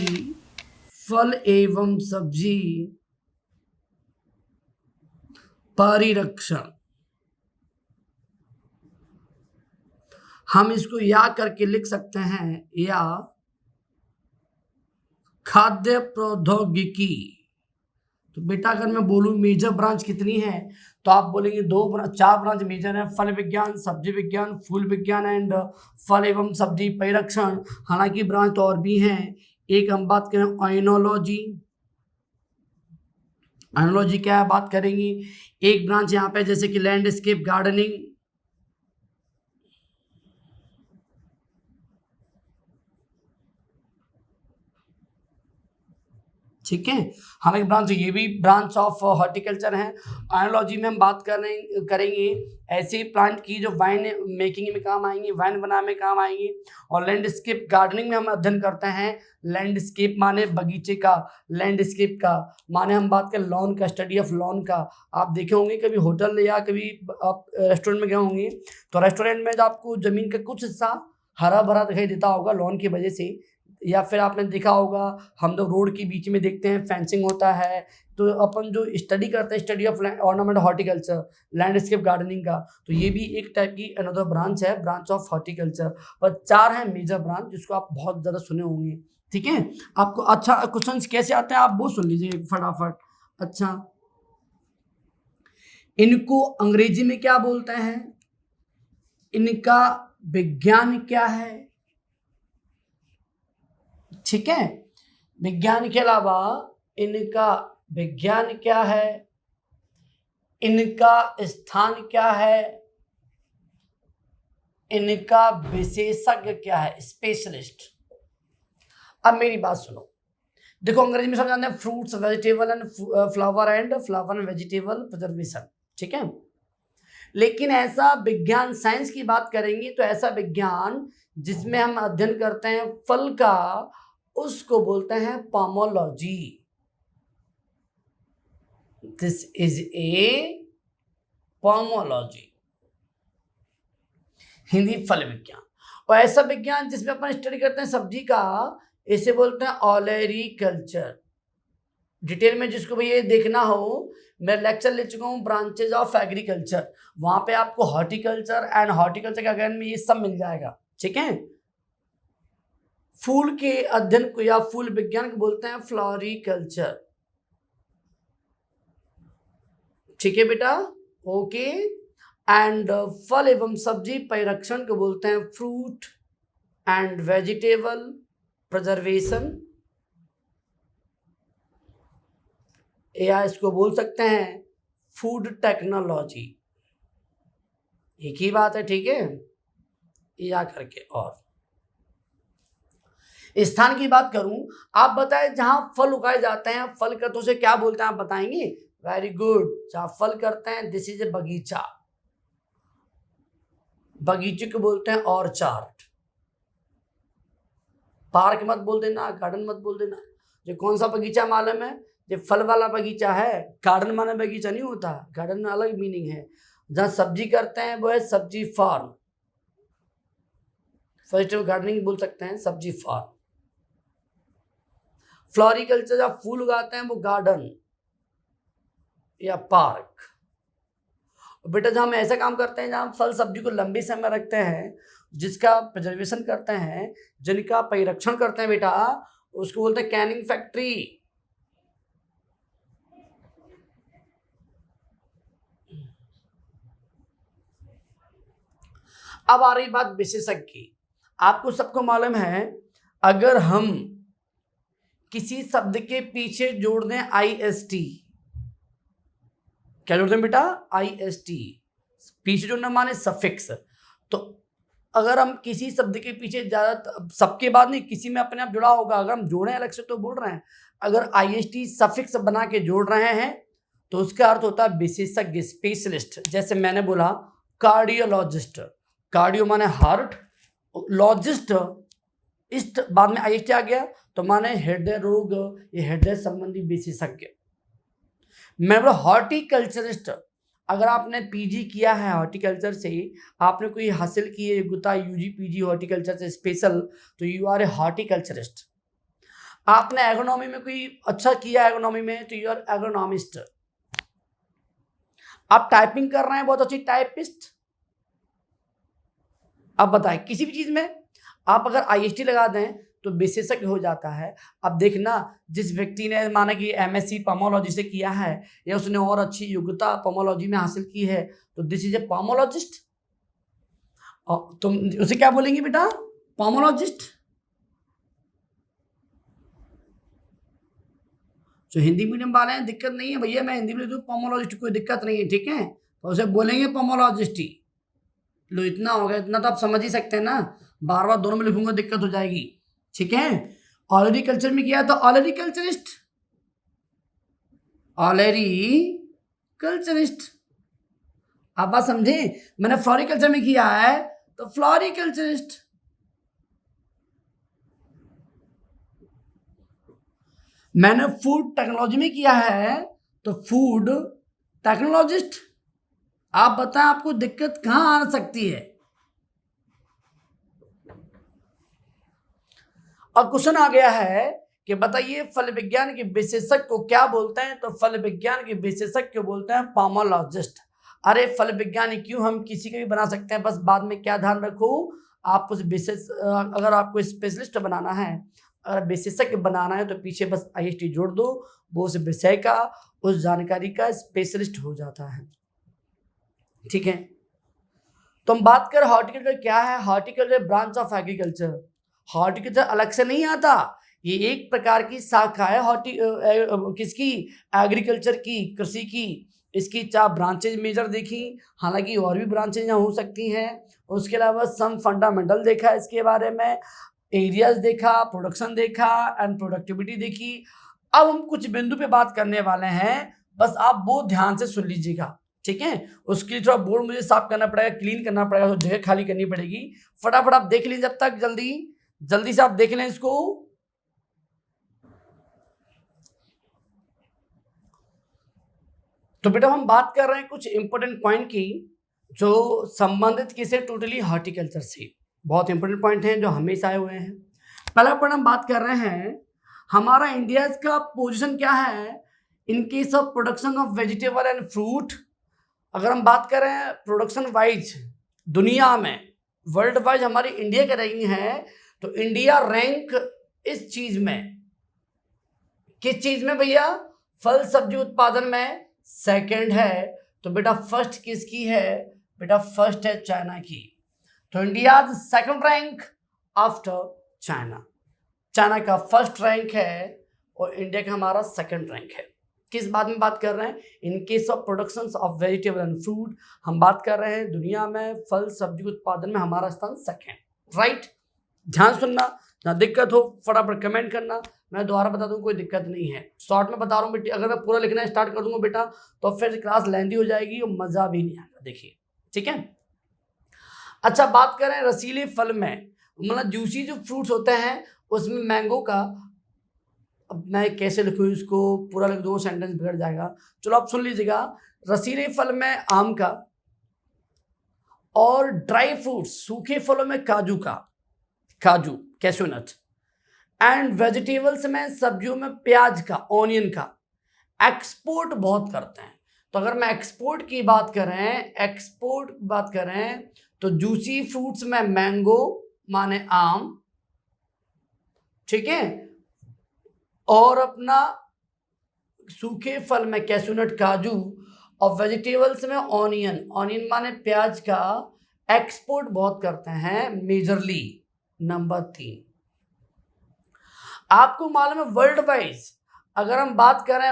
फल एवं सब्जी परिरक्षण। हम इसको या करके लिख सकते हैं, या खाद्य प्रौद्योगिकी। तो बेटा अगर मैं बोलूं मेजर ब्रांच कितनी है, तो आप बोलेंगे 4 ब्रांच मेजर है, फल विज्ञान, सब्जी विज्ञान, फूल विज्ञान एंड फल एवं सब्जी परिरक्षण। हालांकि ब्रांच तो और भी हैं, एक हम बात करें ऑइनोलॉजी, ऑइनोलॉजी क्या है बात करेंगे, एक ब्रांच यहाँ पे जैसे कि लैंडस्केप गार्डनिंग, ठीक है। हालांकि ब्रांच ये भी ब्रांच ऑफ हॉर्टिकल्चर है। आयोलॉजी में हम बात करेंगे ऐसे प्लांट की जो वाइन मेकिंग में काम आएंगी, वाइन बनाने में काम आएंगी। और लैंडस्केप गार्डनिंग में हम अध्ययन करते हैं, लैंडस्केप माने बगीचे का, लैंडस्केप का माने हम बात करें लॉन का, स्टडी ऑफ लॉन का। आप देखे होंगे कभी होटल या कभी आप रेस्टोरेंट में गए होंगे, तो रेस्टोरेंट में जो आपको जमीन का कुछ हिस्सा हरा भरा दिखाई देता होगा लॉन की वजह से, या फिर आपने देखा होगा हम लोग रोड के बीच में देखते हैं फेंसिंग होता है। तो अपन जो स्टडी करते हैं, study of ornament horticulture, landscape gardening का, तो ये भी एक टाइप की अनदर ब्रांच है, ब्रांच ऑफ हॉर्टिकल्चर। पर 4 है मेजर ब्रांच जिसको आप बहुत ज़्यादा सुने होंगे, ठीक है। आपको अच्छा क्वेश्चन कैसे आते हैं आप वो सुन लीजिए फटाफट। अच्छा, इनको अंग्रेजी में क्या बोलते हैं, इनका विज्ञान क्या है, ठीक है। विज्ञान के अलावा इनका विज्ञान क्या है, इनका स्थान क्या है, इनका विशेषज्ञ क्या है, स्पेशलिस्ट। अब मेरी बात सुनो, देखो अंग्रेजी में समझाते हैं fruits vegetable and flower and vegetable preservation, ठीक है। लेकिन ऐसा विज्ञान साइंस की बात करेंगे तो ऐसा विज्ञान जिसमें हम अध्ययन करते हैं फल का, उसको बोलते हैं pomology. This is A pomology, Hindi फल विज्ञान। और ऐसा विज्ञान जिसमें अपन स्टडी करते हैं सब्जी का, इसे बोलते हैं ऑलरिकल्चर। डिटेल में जिसको भैया देखना हो, मैं लेक्चर ले चुका हूँ ब्रांचेज ऑफ एग्रीकल्चर, वहां पे आपको हॉर्टिकल्चर एंड हॉर्टिकल्चर के अध्ययन में ये सब मिल जाएगा, ठीक है। फूल के अध्ययन को या फूल विज्ञान को बोलते हैं फ्लोरिकल्चर, ठीक है बेटा, ओके। एंड फल एवं सब्जी परिरक्षण को बोलते हैं फ्रूट एंड वेजिटेबल प्रिजर्वेशन, या इसको बोल सकते हैं फूड टेक्नोलॉजी। एक ही बात है, ठीक है। या करके और स्थान की बात करूं, आप बताएं जहां फल उगाए जाते हैं, फल का तो उसे क्या बोलते हैं आप बताएंगे? वेरी गुड, जहां फल करते हैं दिस इज ए बगीचा, बगीचे को बोलते हैं ऑर्चार्ड। पार्क मत बोल देना, गार्डन मत बोल देना। जो कौन सा बगीचा मालूम है? जो फल वाला बगीचा है। गार्डन माने बगीचा नहीं होता, गार्डन में अलग मीनिंग है। जहां सब्जी करते हैं वो है सब्जी फार्म, वेजिटेबल गार्डनिंग बोल सकते हैं, सब्जी फार्म। फ्लोरिकल्चर जब फूल उगाते हैं वो गार्डन या पार्क। बेटा जहां हम ऐसा काम करते हैं जहां फल सब्जी को लंबे समय रखते हैं, जिसका प्रिजर्वेशन करते हैं, जिनका परिरक्षण करते हैं बेटा, उसको बोलते हैं कैनिंग फैक्ट्री। अब आ रही बात विशेषज्ञ की। आपको सबको मालूम है, अगर हम किसी शब्द के पीछे जोड़ दें IST, क्या जोड़ दें बेटा? IST, पीछे जोड़ना माने सफिक्स। तो अगर हम किसी शब्द के पीछे ज्यादा, सबके बाद नहीं, किसी में अपने आप जुड़ा होगा, अगर हम जोड़े अलग से तो बोल रहे हैं, अगर IST सफिक्स बना के जोड़ रहे हैं तो उसका अर्थ होता है विशेषज्ञ, स्पेशलिस्ट। जैसे मैंने बोला कार्डियोलॉजिस्ट, कार्डियो माने हार्ट, लॉजिस्ट इस्ट बाद में IST आ गया तो माने हृदय रोग, ये हृदय संबंधी विशेषज्ञ। मैं बोला हॉर्टिकल्चरिस्ट, अगर आपने PG किया है हॉर्टिकल्चर से, आपने कोई हासिल की है योग्यता UG PG हॉर्टिकल्चर से स्पेशल, तो यू आर ए हॉर्टिकल्चरिस्ट। आपने एग्रोनॉमी में कोई अच्छा किया एग्रोनॉमी में, तो यू आर एग्रोनॉमिस्ट। आप टाइपिंग कर रहे हैं बहुत अच्छी, टाइपिस्ट। अब बताएं किसी भी चीज में आप अगर IST लगा दें तो विशेषज्ञ हो जाता है। अब देखना, जिस व्यक्ति ने माना कि MSc पोमोलॉजी से किया है या उसने और अच्छी योग्यता पोमोलॉजी में हासिल की है, तो दिस इज ए पोमोलॉजिस्ट। तुम उसे क्या बोलेंगे बेटा? पोमोलॉजिस्ट। जो हिंदी मीडियम वाले हैं दिक्कत नहीं है भैया, मैं हिंदी में लिख दूं पोमोलॉजिस्ट, कोई दिक्कत नहीं है, ठीक है। तो उसे बोलेंगे पोमोलॉजिस्ट ही। लो इतना हो गया, इतना तो आप समझ ही सकते हैं ना, बार बार दोनों में लिखूंगा दिक्कत हो जाएगी, ठीक है। ऑलरिकल्चर में किया तो ऑलरिकल्चरिस्ट, ऑलरिकल्चरिस्ट। आप बात समझे? मैंने फ्लोरिकल्चर में किया है तो फ्लोरिकल्चरिस्ट। मैंने फूड टेक्नोलॉजी में किया है तो फूड टेक्नोलॉजिस्ट। आप बताएं आपको दिक्कत कहां आ सकती है? अब क्वेश्चन आ गया है कि बताइए फल विज्ञान के विशेषज्ञ को क्या बोलते हैं? तो फल विज्ञान के विशेषज्ञ को बोलते हैं पोमोलॉजिस्ट। अरे फल विज्ञानी क्यों, हम किसी के भी बना सकते हैं, बस बाद में क्या ध्यान रखो, आप उस विशेष, अगर आपको स्पेशलिस्ट बनाना है, अगर विशेषज्ञ बनाना है तो पीछे बस IST जोड़ दो, वो उस विषय का, उस जानकारी का स्पेशलिस्ट हो जाता है, ठीक है। तो हम बात कर हॉर्टिकल्चर क्या है। Horticulture branch of agriculture. Horticulture अलग से नहीं आता, ये एक प्रकार की शाखा है किसकी, एग्रीकल्चर की, कृषि की। इसकी 4 ब्रांचेज मेजर देखी, हालांकि और भी ब्रांचेज यहाँ हो सकती हैं। उसके अलावा सम फंडामेंटल देखा इसके बारे में, एरियाज देखा, प्रोडक्शन देखा एंड प्रोडक्टिविटी देखी। अब हम कुछ बिंदु पे बात करने वाले हैं, बस आप वो ध्यान से सुन लीजिएगा, ठीक है। उसके लिए थोड़ा बोर्ड मुझे साफ करना पड़ेगा, क्लीन करना पड़ेगा, तो जगह खाली करनी पड़ेगी। फटाफट आप देख लीजिए, जब तक जल्दी से आप देख लें इसको। तो बेटा हम बात कर रहे हैं कुछ इंपॉर्टेंट पॉइंट की, जो संबंधित किसे, टोटली हॉर्टिकल्चर से। बहुत इंपॉर्टेंट पॉइंट हैं जो हमेशा आए हुए हैं। पहला पॉइंट हम बात कर रहे हैं, हमारा इंडिया का पोजीशन क्या है in case of production of vegetable and fruit. अगर हम बात करें प्रोडक्शन वाइज दुनिया में, वर्ल्ड वाइज हमारी इंडिया का रैंकिंग है, तो इंडिया रैंक इस चीज में, किस चीज में भैया, फल सब्जी उत्पादन में सेकंड है। तो बेटा फर्स्ट किसकी है, बेटा फर्स्ट है चाइना की। तो India second rank after China. China का फर्स्ट रैंक है और इंडिया का हमारा सेकंड रैंक है। किस बात में बात कर रहे हैं, in case of production of vegetable and fruit हम बात कर रहे हैं दुनिया में फल सब्जी उत्पादन में हमारा स्थान सेकंड, राइट। ध्यान सुनना, ना दिक्कत हो फटाफट कमेंट करना, मैं दोबारा बता दूं कोई दिक्कत नहीं है, शॉर्ट में बता रहा हूँ बेटा। अगर मैं पूरा लिखना स्टार्ट कर दूंगा बेटा तो फिर क्लास लेंदी हो जाएगी और मजा भी नहीं आएगा, देखिए, ठीक है। अच्छा बात करें रसीले फल में, मतलब जूसी जो फ्रूट्स होते हैं उसमें मैंगो का, अब मैं कैसे लिखूँ इसको, पूरा लिख दूँ सेंटेंस बिगड़ जाएगा। चलो आप सुन लीजिएगा, रसीले फल में आम का, और ड्राई फ्रूट्स सूखे फलों में काजू का, काजू कैशू नट, एंड वेजिटेबल्स में सब्जियों में प्याज का, ऑनियन का। एक्सपोर्ट बहुत करते हैं, तो अगर मैं एक्सपोर्ट की बात करें तो जूसी फ्रूट्स में मैंगो माने आम, ठीक है, और अपना सूखे फल में कैशूनट काजू, और वेजिटेबल्स में ऑनियन, ऑनियन माने प्याज का एक्सपोर्ट बहुत करते हैं मेजरली। नंबर 3, आपको मालूम है वर्ल्ड वाइज, अगर हम बात करें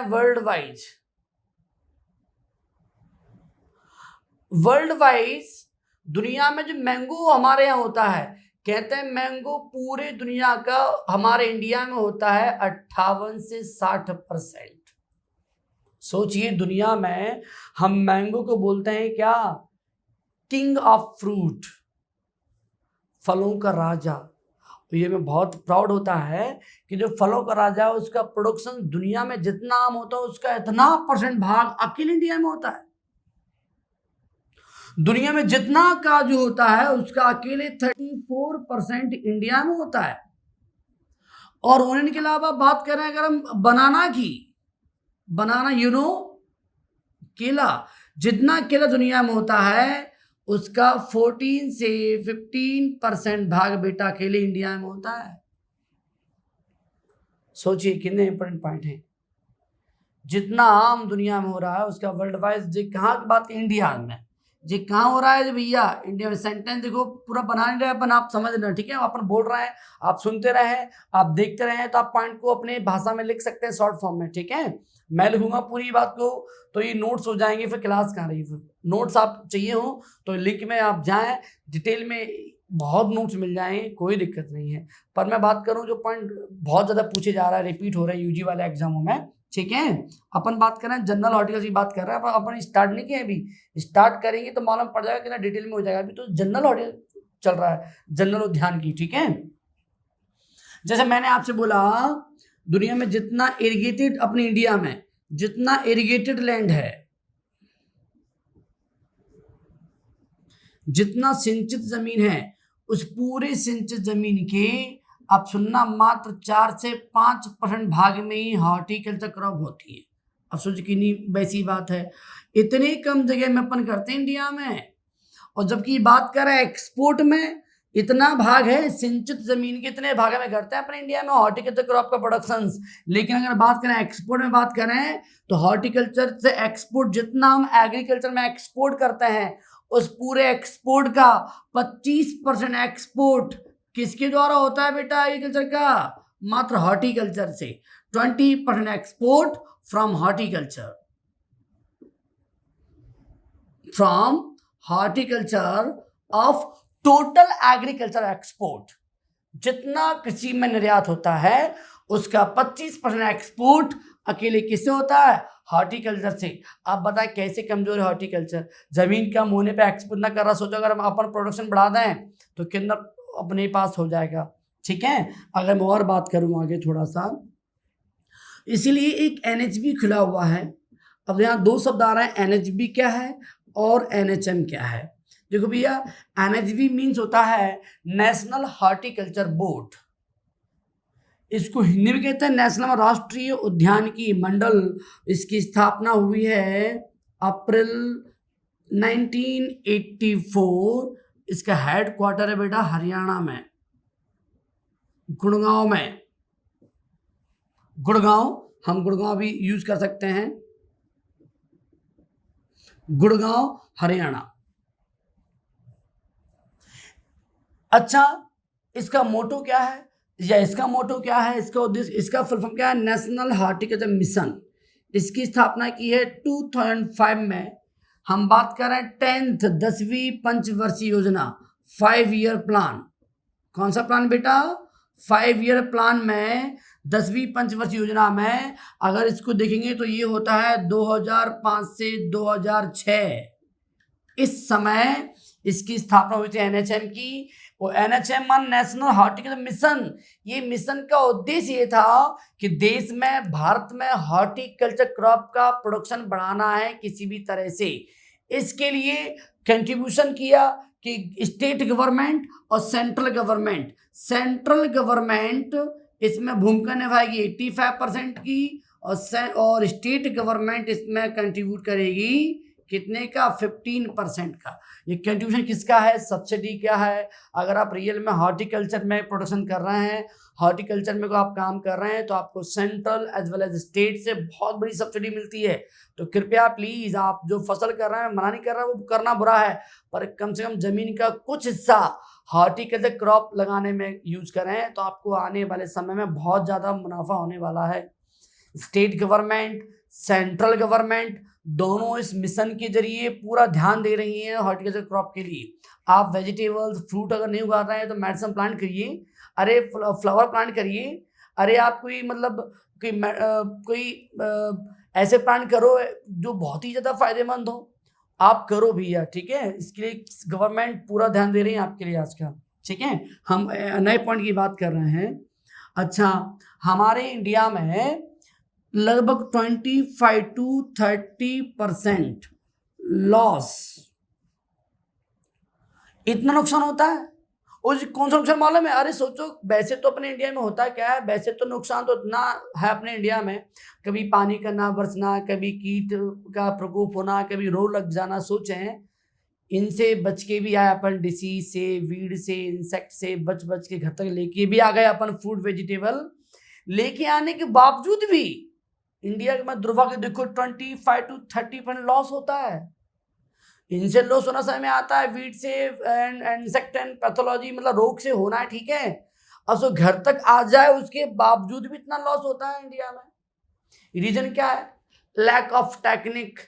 वर्ल्ड वाइज दुनिया में जो मैंगो हमारे यहाँ होता है, कहते हैं मैंगो पूरे दुनिया का हमारे इंडिया में होता है 58 से 60%। सोचिए दुनिया में हम मैंगो को बोलते हैं क्या, किंग ऑफ फ्रूट, फलों का राजा। तो ये में बहुत प्राउड होता है कि जो फलों का राजा है उसका प्रोडक्शन दुनिया में जितना आम होता है उसका इतना % भाग अकेले इंडिया में होता है। दुनिया में जितना काजू होता है उसका अकेले 34% इंडिया में होता है। और ऑनियन के अलावा बात करें अगर हम बनाना की, बनाना केला, जितना केला दुनिया में होता है उसका 14 से 15% भाग बेटा अकेले इंडिया में होता है। सोचिए कितने इंपॉर्टेंट पॉइंट हैं। जितना आम दुनिया में हो रहा है उसका वर्ल्ड वाइज, जी कहाँ की बात, इंडिया में जी कहाँ हो रहा है भैया, इंडिया में। सेंटेंस देखो पूरा बना नहीं रहे अपन, आप समझ रहे, ठीक है, अपन बोल रहे हैं, आप सुनते रहे, आप देखते रहे, तो आप पॉइंट को अपने भाषा में लिख सकते हैं शॉर्ट फॉर्म में, ठीक है। मैं लिखूंगा पूरी बात को तो ये नोट्स हो जाएंगे, फिर क्लास कहाँ रही। फिर नोट्स आप चाहिए हो तो लिंक में आप जाएं, डिटेल में बहुत नोट्स मिल जाएंगे, कोई दिक्कत नहीं है। पर मैं बात करूं जो पॉइंट बहुत ज़्यादा पूछे जा रहा है, रिपीट हो रहा है यूजी वाले एग्जामों में, ठीक है। अपन बात कर रहे हैं जनरल आर्टिकल्स की बात कर रहे हैं, अपन स्टार्ट नहीं किए, अभी स्टार्ट करेंगे तो मालूम पड़ जाएगा कितना डिटेल में हो जाएगा। अभी तो जनरल आर्टिकल चल रहा है, जनरल उद्यान की, ठीक है। जैसे मैंने आपसे बोला दुनिया में जितना इरिगेटेड, अपने इंडिया में जितना इरिगेटेड लैंड है, जितना सिंचित जमीन है, उस पूरे सिंचित जमीन के आप सुनना मात्र 4 से 5% भाग में ही हॉर्टिकल्चर क्रॉप होती है। अब सोच कितनी वैसी बात है, इतनी कम जगह में अपन करते हैं इंडिया में। और जबकि बात करें एक्सपोर्ट में, इतना भाग है सिंचित जमीन के, इतने भाग में करते हैं अपने इंडिया में हॉर्टिकल्चर क्रॉप का प्रोडक्शन। लेकिन अगर बात करें एक्सपोर्ट में, बात करें तो हॉर्टिकल्चर से एक्सपोर्ट जितना हम एग्रीकल्चर में एक्सपोर्ट करते हैं, उस पूरे एक्सपोर्ट का 25% एक्सपोर्ट किसके द्वारा होता है बेटा, एग्रीकल्चर का, मात्र हॉर्टिकल्चर से, 20% export from horticulture, from horticulture of total agriculture export. जितना कृषि में निर्यात होता है उसका 25% एक्सपोर्ट अकेले किससे होता है? हॉर्टिकल्चर से। आप बताएं कैसे कमजोर है हॉर्टिकल्चर? जमीन कम होने पे एक्सपोर्ट ना कर रहा, सोचो अगर हम अपन प्रोडक्शन बढ़ा दें तो कितना अपने पास हो जाएगा। ठीक है, अगर मैं और बात करूं आगे थोड़ा सा, इसीलिए एक एनएचबी खुला हुआ है। अब यहाँ दो शब्द आ रहे हैं, एनएचबी क्या है और एनएचएम क्या है। देखो भैया, एनएचबी मीन्स होता है नेशनल हॉर्टिकल्चर बोर्ड, इसको हिंदी में कहते हैं नेशनल राष्ट्रीय उद्यान की मंडल। इसकी स्थापना हुई है अप्रैल 1984। इसका हेडक्वार्टर है बेटा हरियाणा में, गुड़गांव में। गुड़गांव, हम गुड़गांव भी यूज कर सकते हैं, गुड़गांव हरियाणा। अच्छा, इसका मोटो क्या है या इसका मोटो क्या है, इसका उद्देश्य, इसका फुल फॉर्म क्या है? National horticulture mission. इसकी स्थापना की है 2005 में। हम बात कर रहे हैं 10वीं पंचवर्षीय योजना, 5 ईयर प्लान। कौन सा प्लान बेटा? 5 ईयर प्लान में 10वीं पंचवर्षीय योजना में अगर इसको देखेंगे तो ये होता है 2005 से 2006। इस समय इसकी स्थापना हुई थी एनएचएम की। और एनएचएम मान नेशनल हॉर्टिकल्चर मिशन। ये मिशन का उद्देश्य ये था कि देश में, भारत में हॉर्टिकल्चर क्रॉप का प्रोडक्शन बढ़ाना है किसी भी तरह से। इसके लिए कंट्रीब्यूशन किया कि स्टेट गवर्नमेंट और सेंट्रल गवर्नमेंट। सेंट्रल गवर्नमेंट इसमें भूमिका निभाएगी 85% की, और स्टेट गवर्नमेंट इसमें कंट्रीब्यूट करेगी कितने का? 15% का। ये कंट्रीब्यूशन किसका है? सब्सिडी क्या है? अगर आप रियल में हॉर्टिकल्चर में प्रोडक्शन कर रहे हैं, हॉर्टिकल्चर में को आप काम कर रहे हैं, तो आपको central as well as state से बहुत बड़ी सब्सिडी मिलती है। तो कृपया प्लीज, आप जो फसल कर रहे हैं, मना नहीं कर रहा, वो करना बुरा है, पर कम से कम जमीन का कुछ हिस्सा हॉर्टिकल्चर क्रॉप लगाने में यूज करें, तो आपको आने वाले समय में बहुत ज्यादा मुनाफा होने वाला है। स्टेट गवर्नमेंट, सेंट्रल गवर्नमेंट दोनों इस मिशन के जरिए पूरा ध्यान दे रही हैं हॉर्टिकल्चर क्रॉप के लिए। आप वेजिटेबल्स, फ्रूट अगर नहीं उगा रहे हैं तो मेडिसिन प्लांट करिए, अरे फ्लावर प्लांट करिए, अरे आप कोई मतलब कोई ऐसे प्लांट करो जो बहुत ही ज़्यादा फायदेमंद हो, आप करो भैया। ठीक है, इसके लिए गवर्नमेंट पूरा ध्यान दे रही है आपके लिए आजकल। ठीक है, हम नए पॉइंट की बात कर रहे हैं। अच्छा, हमारे इंडिया में लगभग 25 to 30% लॉस, इतना नुकसान होता है। और कौन सा नुकसान मालूम है? अरे सोचो, वैसे तो अपने इंडिया में होता क्या है, वैसे तो नुकसान तो इतना है अपने इंडिया में, कभी पानी का ना बरसना, कभी कीट का प्रकोप होना, कभी रोग लग जाना। सोचें, इनसे बच के भी आए अपन, डिसीज से, वीड से, इंसेक्ट से बच के घर तक लेके भी आ गए अपन फूड वेजिटेबल। लेके आने के बावजूद भी इंडिया में दुर्भाग्य देखो 25 to 30% लॉस होता है। इनसे लॉस होना समय आता है वीड से, इंसेक्ट एंड पैथोलॉजी, मतलब रोग से होना है। ठीक है, अब सो घर तक आ जाए उसके बावजूद भी इतना लॉस होता है इंडिया में। रीजन क्या है? Lack of technique,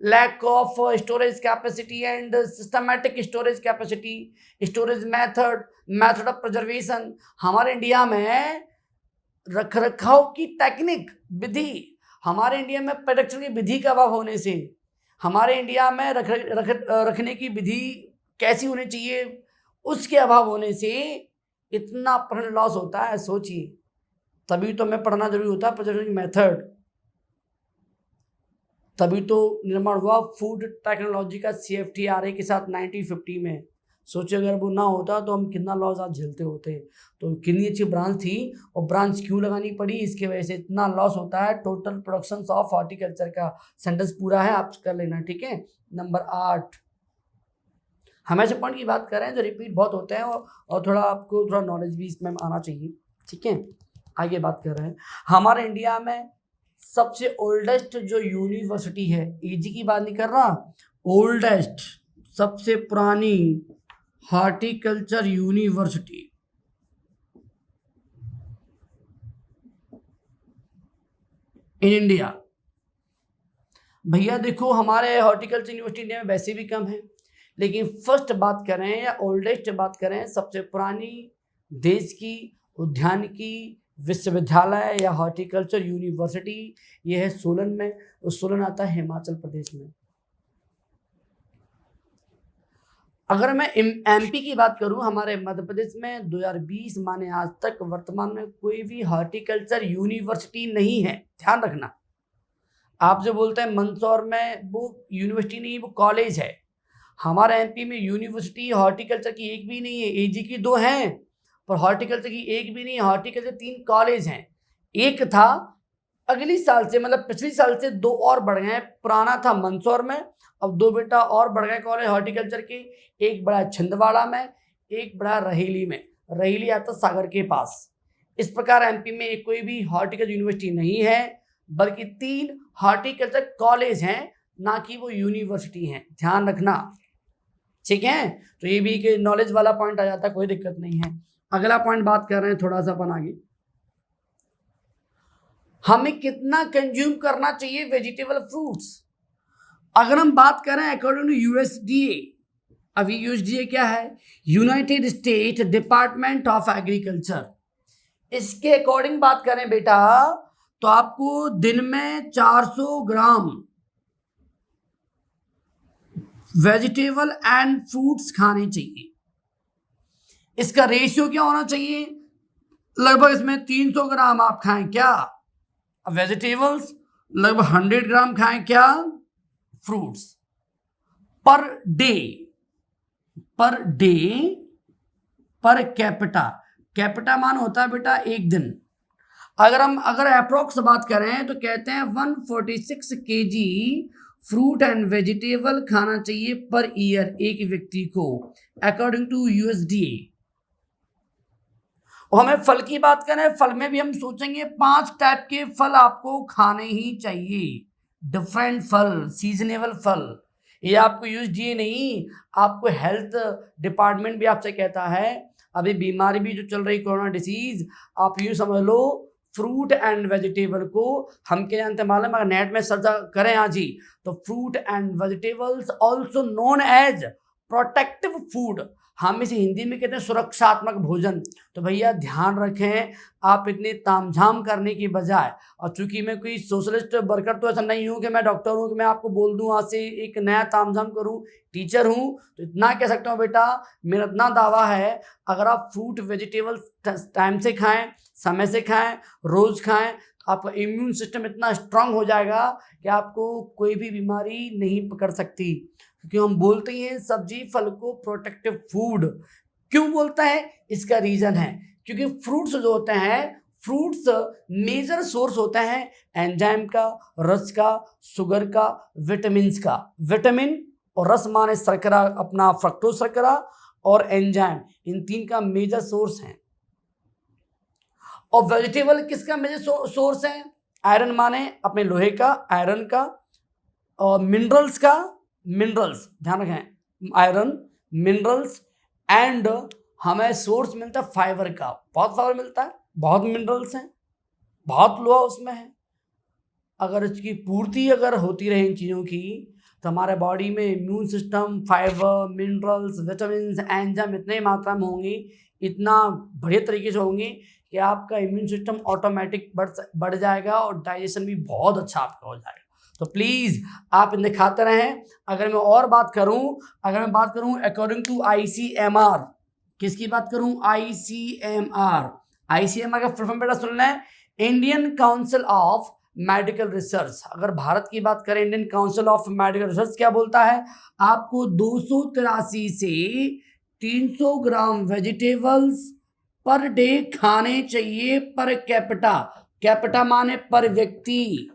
lack of storage capacity and systematic storage capacity, storage method of preservation. हमारे इंडिया में रख रखाव की टेक्निक, विधि, हमारे इंडिया में प्रोडक्शन की विधि का अभाव होने से, हमारे इंडिया में रखने की विधि कैसी होनी चाहिए उसके अभाव होने से इतना परसेंट लॉस होता है। सोचिए, तभी तो हमें पढ़ना जरूरी होता है प्रिजर्वेशन की मेथड, तभी तो निर्माण हुआ फूड टेक्नोलॉजी का CFTRA के साथ 1950 में। सोचिए अगर वो ना होता तो हम कितना लॉस आज झेलते होते। तो कितनी अच्छी ब्रांच थी, और ब्रांच क्यों लगानी पड़ी, इसके वजह से इतना लॉस होता है टोटल प्रोडक्शन ऑफ हॉर्टिकल्चर का। सेंटेंस पूरा है, आप कर लेना। ठीक है, नंबर 8, हम ऐसे पॉइंट की बात कर रहे हैं जो रिपीट बहुत होते हैं, और थोड़ा आपको थोड़ा नॉलेज भी इसमें आना चाहिए। ठीक है, आगे बात कर रहे हैं। हमारे इंडिया में सबसे ओल्डेस्ट जो यूनिवर्सिटी है, एजी की बात नहीं कर रहा, ओल्डेस्ट सबसे पुरानी हॉर्टिकल्चर यूनिवर्सिटी इन इंडिया। भैया देखो, हमारे हॉर्टिकल्चर यूनिवर्सिटी इंडिया में वैसे भी कम है, लेकिन फर्स्ट बात करें या ओल्डेस्ट बात करें, सबसे पुरानी देश की उद्यानिकी विश्वविद्यालय या हॉर्टिकल्चर यूनिवर्सिटी ये है सोलन में, और सोलन आता है हिमाचल प्रदेश में। अगर मैं एमपी की बात करूं, हमारे मध्य प्रदेश में 2020 माने आज तक वर्तमान में कोई भी हॉर्टिकल्चर यूनिवर्सिटी नहीं है। ध्यान रखना, आप जो बोलते हैं मंदसौर में, वो यूनिवर्सिटी नहीं, वो कॉलेज है। हमारे एमपी में यूनिवर्सिटी हॉर्टिकल्चर की एक भी नहीं है, एजी की 2 हैं, पर हॉर्टिकल्चर की एक भी नहीं है। हॉर्टिकल्चर 3 कॉलेज हैं। एक था, अगली साल से मतलब पिछली साल से 2 और बढ़ गए हैं। पुराना था मंदसौर में, अब 2 बेटा और बढ़ गए कॉलेज हॉर्टिकल्चर के। एक बड़ा छिंदवाड़ा में, एक बड़ा रहेली में। रहेली आता सागर के पास। इस प्रकार एमपी में एक कोई भी हॉर्टिकल्चर यूनिवर्सिटी नहीं है, बल्कि 3 हॉर्टिकल्चर कॉलेज हैं, ना कि वो यूनिवर्सिटी हैं। ध्यान रखना, ठीक है। तो ये भी एक नॉलेज वाला पॉइंट आ जाता है, कोई दिक्कत नहीं है। अगला पॉइंट बात कर रहे हैं थोड़ा सा अपन आगे, हमें कितना कंज्यूम करना चाहिए वेजिटेबल फ्रूट्स। अगर हम बात करें अकॉर्डिंग टू यूएसडीए, अभी यूएसडीए क्या है, United state department of agriculture, इसके अकॉर्डिंग बात करें बेटा, तो आपको दिन में 400 ग्राम वेजिटेबल एंड फ्रूट्स खाने चाहिए। इसका रेशियो क्या होना चाहिए, लगभग इसमें 300 ग्राम आप खाएं क्या वेजिटेबल्स, लगभग 100 ग्राम खाएं क्या fruits per day per capita मान होता है बेटा एक दिन। अगर अप्रोक्स बात करें तो कहते हैं 146 केजी फ्रूट एंड वेजिटेबल खाना चाहिए पर ईयर एक व्यक्ति को, अकॉर्डिंग टू यूएसडीए। और हमें फल की बात करें, फल में भी हम सोचेंगे 5 टाइप के फल आपको खाने ही चाहिए। डिफरेंट फल, सीजनेबल फल, ये आपको यूएसडीए नहीं, आपको हेल्थ डिपार्टमेंट भी आपसे कहता है। अभी बीमारी भी जो चल रही कोरोना डिसीज, आप यूँ समझ लो, फ्रूट एंड वेजिटेबल को हम क्या जानते हैं मालूम, अगर नेट में सर्च करें आज ही, तो fruit and vegetables also known as protective food, हम इसे हिंदी में कहते हैं सुरक्षात्मक भोजन। तो भैया ध्यान रखें, आप इतने तामझाम करने की बजाय, और चूंकि मैं कोई सोशलिस्ट वर्कर तो ऐसा नहीं हूँ कि मैं डॉक्टर हूँ कि मैं आपको बोल दूँ आज से एक नया तामझाम करूँ, टीचर हूँ, तो इतना कह सकता हूँ बेटा, मेरा इतना दावा है, अगर आप फ्रूट वेजिटेबल्स टाइम से खाएं, समय से खाएं, रोज खाएं, तो आपका इम्यून सिस्टम इतना स्ट्रांग हो जाएगा कि आपको कोई भी बीमारी नहीं पकड़ सकती। क्योंकि हम बोलते हैं सब्जी फल को प्रोटेक्टिव फूड, क्यों बोलता है, इसका रीजन है क्योंकि फ्रूट्स जो होते हैं, फ्रूट्स मेजर सोर्स होता है एंजाइम का, रस का, शुगर का, विटामिन का। विटामिन और रस माने शर्करा, अपना फ्रक्टोज शर्करा, और एंजाइम, इन 3 का मेजर सोर्स है। और वेजिटेबल किसका मेजर सोर्स है, आयरन माने अपने लोहे का, आयरन का, और मिनरल्स का, मिनरल्स ध्यान रखें, आयरन, मिनरल्स, एंड हमें सोर्स मिलता है फाइबर का, बहुत फाइबर मिलता है, बहुत मिनरल्स हैं, बहुत लोहा उसमें है। अगर इसकी पूर्ति अगर होती रहे इन चीज़ों की, तो हमारे बॉडी में immune system, fibre, minerals, vitamin, enzyme इतने मात्रा में होंगी, इतना बढ़िया तरीके से होंगी कि आपका इम्यून सिस्टम ऑटोमेटिक बढ़ जाएगा और डाइजेशन भी बहुत अच्छा आपका हो जाएगा। तो प्लीज़ आप इन्हें खाते रहें। अगर मैं और बात करूं अकॉर्डिंग टू ICMR, किसकी बात करूं, ICMR का फुल फॉर्म बेटा सुन लें, Indian council of medical research. अगर भारत की बात करें, Indian council of medical research क्या बोलता है, आपको 283 से 300 ग्राम वेजिटेबल्स पर डे खाने चाहिए पर कैपिटा माने पर व्यक्ति।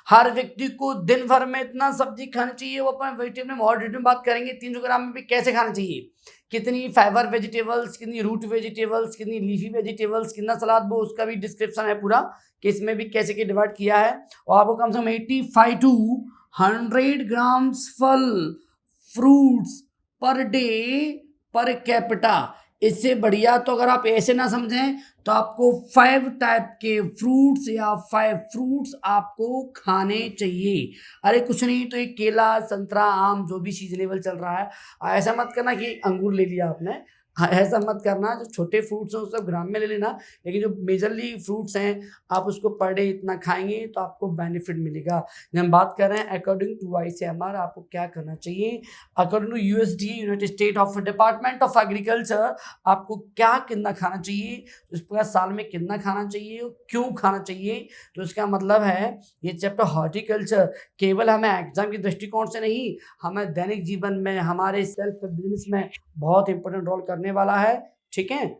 हर व्यक्ति को दिन भर में इतना सब्जी खानी चाहिए, वो अपन वेजिटेबल में और डिटेल में बात करेंगे। 300 ग्राम में भी कैसे खाना चाहिए, कितनी फाइबर वेजिटेबल्स, कितनी रूट वेजिटेबल्स, कितनी लीफी वेजिटेबल्स, कितना सलाद, वो उसका भी डिस्क्रिप्शन है पूरा कि इसमें भी कैसे के डिवाइड किया है। और आपको कम से कम 85 to 100 ग्राम्स फल fruits per day per capita, इससे बढ़िया तो अगर आप ऐसे ना समझें तो आपको 5 टाइप के फ्रूट्स या 5 फ्रूट्स आपको खाने चाहिए। अरे कुछ नहीं तो एक केला, संतरा, आम जो भी सीज़नेबल चल रहा है, ऐसा मत करना कि अंगूर ले लिया आपने। हाँ, ऐसा मत करना, जो छोटे फ्रूट्स हैं वो सब ग्राम में ले लेना, लेकिन जो मेजरली फ्रूट्स हैं आप उसको पर डे इतना खाएँगे तो आपको बेनिफिट मिलेगा। जब हम बात कर रहे हैं अकॉर्डिंग टू आईसीएमआर आपको क्या करना चाहिए? According to USD United State of department of agriculture आपको क्या कितना खाना चाहिए, इस प्रकार साल में कितना खाना चाहिए और क्यों खाना चाहिए। तो इसका मतलब है ये चैप्टर हॉर्टिकल्चर केवल हमें एग्जाम के दृष्टिकोण से नहीं, हमें दैनिक जीवन में, हमारे सेल्फ बिजनेस में बहुत इंपॉर्टेंट रोल करने वाला है। ठीक है।